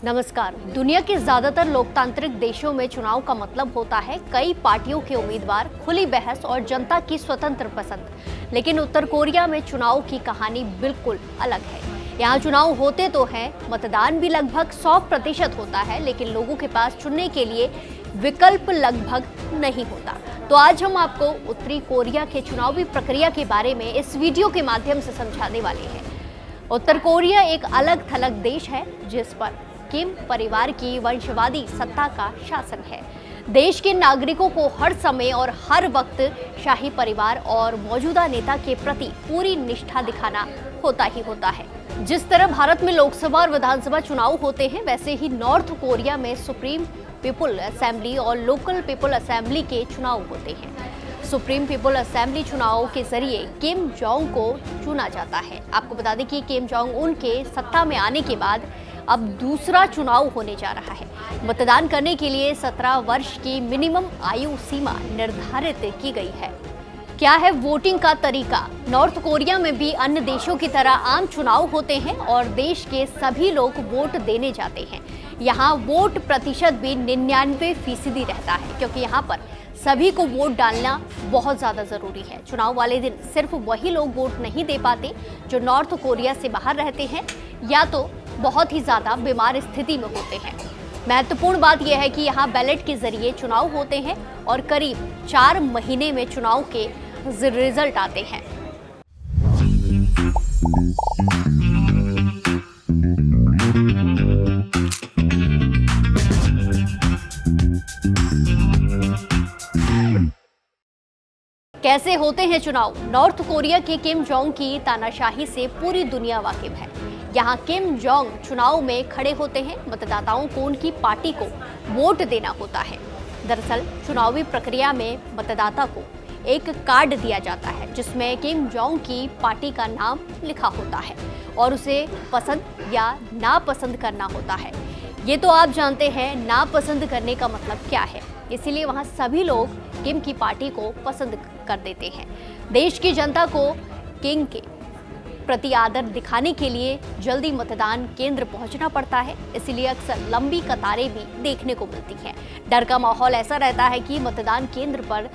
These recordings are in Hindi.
नमस्कार। दुनिया के ज्यादातर लोकतांत्रिक देशों में चुनाव का मतलब होता है कई पार्टियों के उम्मीदवार, खुली बहस और जनता की स्वतंत्र पसंद। लेकिन उत्तर कोरिया में चुनाव की कहानी बिल्कुल अलग है। यहाँ चुनाव होते तो हैं, मतदान भी लगभग 100% होता है, लेकिन लोगों के पास चुनने के लिए विकल्प लगभग नहीं होता। तो आज हम आपको उत्तरी कोरिया के चुनावी प्रक्रिया के बारे में इस वीडियो के माध्यम से समझाने वाले हैं। उत्तर कोरिया एक अलग थलग देश है जिस पर किम परिवार की वंशवादी सत्ता का शासन है। देश के नागरिकों को हर समय और हर वक्त शाही परिवार और मौजूदा नेता के प्रति पूरी निष्ठा दिखाना होता ही होता है। जिस तरह भारत में लोकसभा और विधानसभा चुनाव होते हैं, वैसे ही नॉर्थ कोरिया में सुप्रीम पीपल असेंबली और लोकल पीपल असेंबली के चुनाव होते हैं। सुप्रीम पीपल असेंबली चुनाव के जरिए किम जोंग को चुना जाता है। आपको बता दें कि किम जोंग उन के सत्ता में आने के बाद अब दूसरा चुनाव होने जा रहा है। मतदान करने के लिए 17 वर्ष की मिनिमम आयु सीमा निर्धारित की गई है। क्या है वोटिंग का तरीका? नॉर्थ कोरिया में भी अन्य देशों की तरह आम चुनाव होते हैं और देश के सभी लोग वोट देने जाते हैं। यहाँ वोट प्रतिशत भी 99% रहता है, क्योंकि यहाँ पर सभी को वोट डालना बहुत ज़्यादा ज़रूरी है। चुनाव वाले दिन सिर्फ वही लोग वोट नहीं दे पाते जो नॉर्थ कोरिया से बाहर रहते हैं या तो बहुत ही ज़्यादा बीमार स्थिति में होते हैं। महत्वपूर्ण बात यह है कि यहाँ बैलेट के जरिए चुनाव होते हैं और करीब 4 महीने में चुनाव के रिजल्ट आते हैं। कैसे होते हैं चुनाव? नॉर्थ कोरिया के किम जोंग की तानाशाही से पूरी दुनिया वाकिफ है। यहाँ किम जोंग चुनाव में खड़े होते हैं, मतदाताओं को उनकी पार्टी को वोट देना होता है। दरअसल चुनावी प्रक्रिया में मतदाता को एक कार्ड दिया जाता है जिसमें किम जोंग की पार्टी का नाम लिखा होता है और उसे पसंद या नापसंद करना होता है। ये तो आप जानते हैं नापसंद करने का मतलब क्या है, इसीलिए वहाँ सभी लोग किम की पार्टी को पसंद कर देते हैं। देश की जनता को किंग के प्रति आदर दिखाने के लिए जल्दी मतदान केंद्र पहुंचना पड़ता है, इसलिए अक्सर लंबी कतारें भी देखने को मिलती हैं। डर का माहौल ऐसा रहता है कि मतदान केंद्र पर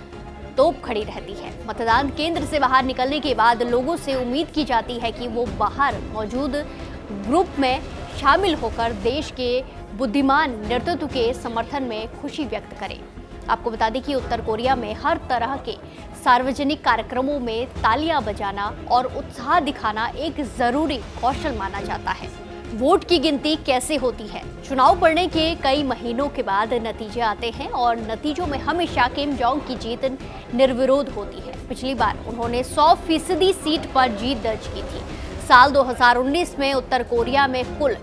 तोप खड़ी रहती है। मतदान केंद्र से बाहर निकलने के बाद लोगों से उम्मीद की जाती है कि वो बाहर मौजूद ग्रुप में शामिल होकर देश के बुद्धिमान नेतृत्व के समर्थन में खुशी व्यक्त करें। आपको बता दें कि उत्तर कोरिया में हर तरह के सार्वजनिक कार्यक्रमों में तालियां बजाना और उत्साह दिखाना एक जरूरी कौशल माना जाता है। वोट की गिनती कैसे होती है? चुनाव पड़ने के कई महीनों के बाद नतीजे आते हैं और नतीजों में हमेशा किम जोंग की जीत निर्विरोध होती है। पिछली बार उन्होंने 100% सीट पर जीत दर्ज की थी। साल 2019 में उत्तर कोरिया में कुल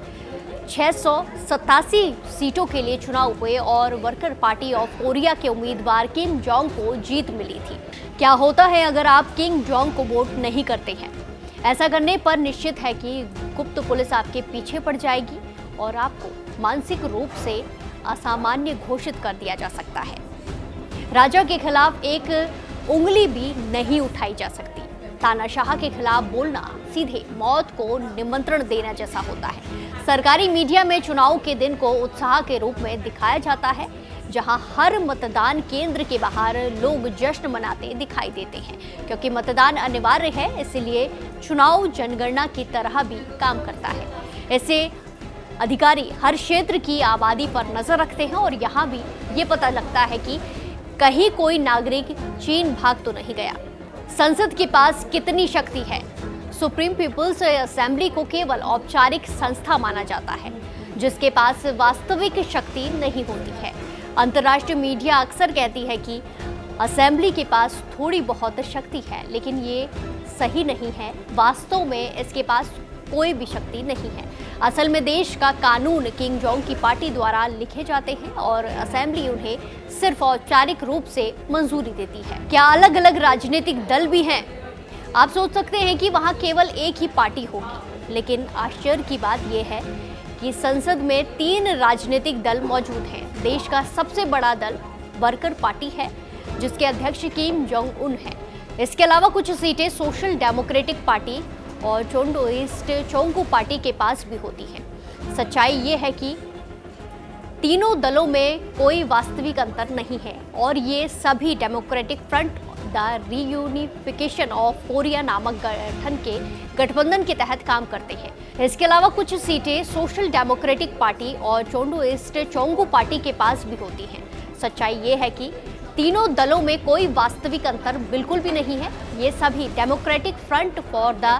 687 सीटों के लिए चुनाव हुए और वर्कर पार्टी ऑफ कोरिया के उम्मीदवार किम जोंग को जीत मिली थी। क्या होता है अगर आप किम जोंग को वोट नहीं करते हैं? ऐसा करने पर निश्चित है कि गुप्त पुलिस आपके पीछे पड़ जाएगी और आपको मानसिक रूप से असामान्य घोषित कर दिया जा सकता है। राजा के खिलाफ एक उंगली भी नहीं उठाई जा सकती। तानाशाह के खिलाफ बोलना सीधे मौत को निमंत्रण देना जैसा होता है। सरकारी मीडिया में चुनाव के दिन को उत्साह के रूप में दिखाया जाता है, जहां हर मतदान केंद्र के बाहर लोग जश्न मनाते दिखाई देते हैं। क्योंकि मतदान अनिवार्य है, इसलिए चुनाव जनगणना की तरह भी काम करता है। ऐसे अधिकारी हर क्षेत्र की आबादी पर नजर रखते हैं और यहाँ भी ये पता लगता है कि कहीं कोई नागरिक चीन भाग तो नहीं गया। संसद के पास कितनी शक्ति है? सुप्रीम पीपल्स असेंबली को केवल औपचारिक संस्था माना जाता है, जिसके पास वास्तविक शक्ति नहीं होती है। अंतर्राष्ट्रीय मीडिया अक्सर कहती है कि असेंबली के पास थोड़ी बहुत शक्ति है, लेकिन ये सही नहीं है। वास्तव में इसके पास कोई भी शक्ति नहीं है। असल में देश का कानून किम जोंग की पार्टी द्वारा लिखे जाते हैं और असेंबली उन्हें सिर्फ औपचारिक रूप से मंजूरी देती है। क्या अलग अलग राजनीतिक दल भी हैं? आप सोच सकते हैं कि वहाँ केवल एक ही पार्टी होगी, लेकिन आश्चर्य की बात यह है कि संसद में 3 राजनीतिक दल मौजूद हैं। देश का सबसे बड़ा दल वर्कर पार्टी है, जिसके अध्यक्ष किम जोंग उन हैं। इसके अलावा कुछ सीटें सोशल डेमोक्रेटिक पार्टी और चोंडोइस्ट चोंगू पार्टी के पास भी होती है। सच्चाई ये है कि तीनों दलों में कोई वास्तविक अंतर नहीं है और ये सभी democratic front the reunification of Korea नामक गठन के गठबंधन के तहत काम करते हैं। इसके अलावा कुछ सीटें सोशल डेमोक्रेटिक पार्टी और चोंडुइस्ट चोंगू पार्टी के पास भी होती हैं। सच्चाई ये है कि तीनों दलों में कोई वास्तविक अंतर बिल्कुल भी नहीं है। ये सभी democratic front for the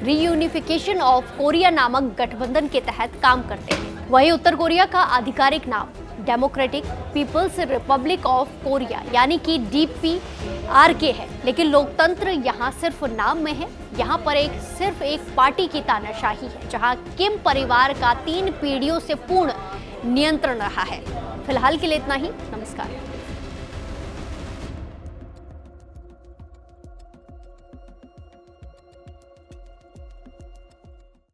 reunification of Korea नामक गठबंधन के तहत काम करते हैं। वहीं उत्तर कोरिया का आधिकारिक नाम democratic people's republic of Korea यानी कि DPRK है, लेकिन लोकतंत्र यहाँ सिर्फ नाम में है। यहाँ पर सिर्फ एक पार्टी की तानाशाही है, जहाँ किम परिवार का 3 पीढ़ियों से पूर्ण नियंत्रण रहा है। फिलहाल के लिए इतना ही। नमस्कार।